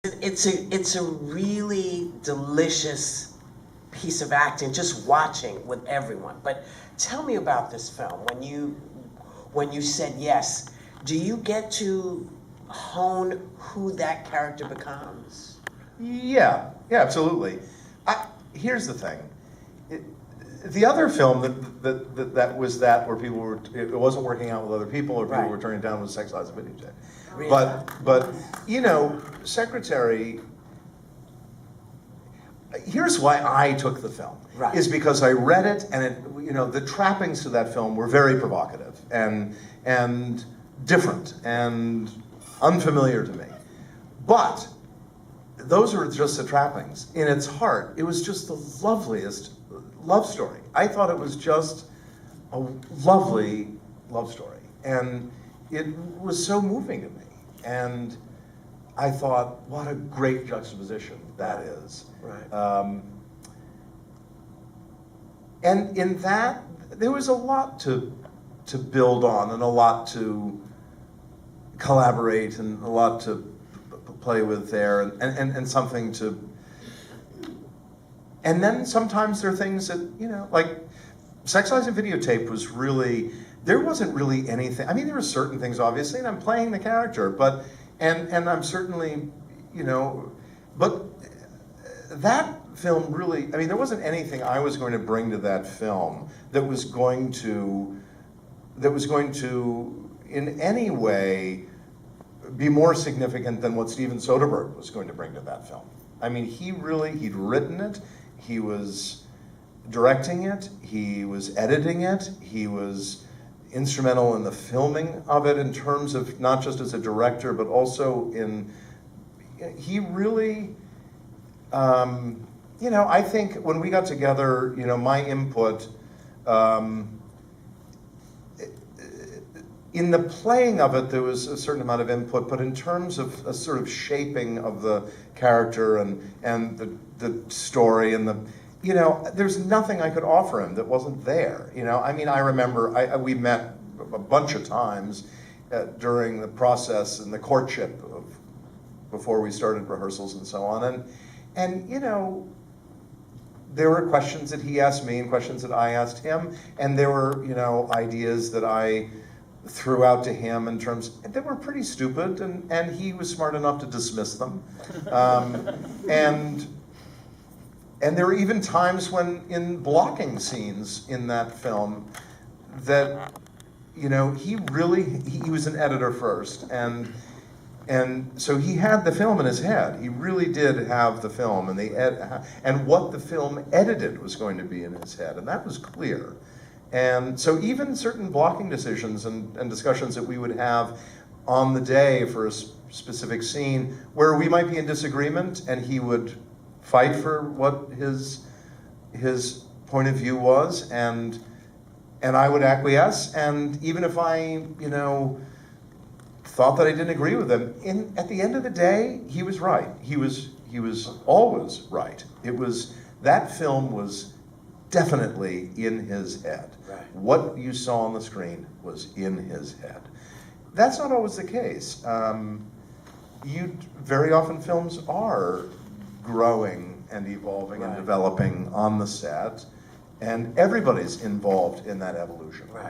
It's a really delicious piece of acting, just watching with everyone. But tell me about this film. When you said yes, do you get to hone who that character becomes? Yeah, absolutely. Here's the thing. The other film that was that where people were, it wasn't working out with other people or people were turning it down was Sex, Lies, and Videotapes. Really? But you know, Secretary, here's why I took the film. Right. Is because I read it and it, you know, the trappings to that film were very provocative and different and unfamiliar to me. But those are just the trappings. In its heart, it was just the loveliest love story. I thought it was just a lovely love story. And it was so moving to me. And I thought, what a great juxtaposition that is. Right. And in that, there was a lot to build on and a lot to collaborate and a lot to play with there and something to, and then sometimes there are things that, you know, like Sex, Lies, and Videotape was really, there wasn't really anything, I mean there were certain things obviously and I'm playing the character, but, and I'm certainly, you know, but that film really, I mean there wasn't anything I was going to bring to that film that was going to in any way be more significant than what Steven Soderbergh was going to bring to that film. I mean, he'd written it, he was directing it, he was editing it, he was instrumental in the filming of it in terms of not just as a director, but also in, he really, you know, I think when we got together, you know, my input, in the playing of it, there was a certain amount of input, but in terms of a sort of shaping of the character and the story and the, you know, there's nothing I could offer him that wasn't there. You know, I mean, I remember we met a bunch of times during the process and the courtship of before we started rehearsals and so on, and you know, there were questions that he asked me and questions that I asked him, and there were, you know, ideas that I threw out to him in terms, they were pretty stupid, and he was smart enough to dismiss them. And there were even times when in blocking scenes in that film that, you know, he was an editor first, and so he had the film in his head. He really did have the film, and what the film edited was going to be in his head, and that was clear. And so even certain blocking decisions and discussions that we would have on the day for a specific scene where we might be in disagreement and he would fight for what his point of view was, and I would acquiesce, and even if I, you know, thought that I didn't agree with him, at the end of the day, he was right. He was always right. That film was definitely in his head. Right. What you saw on the screen was in his head. That's not always the case. Very often films are growing and evolving and developing on the set, and everybody's involved in that evolution. Right.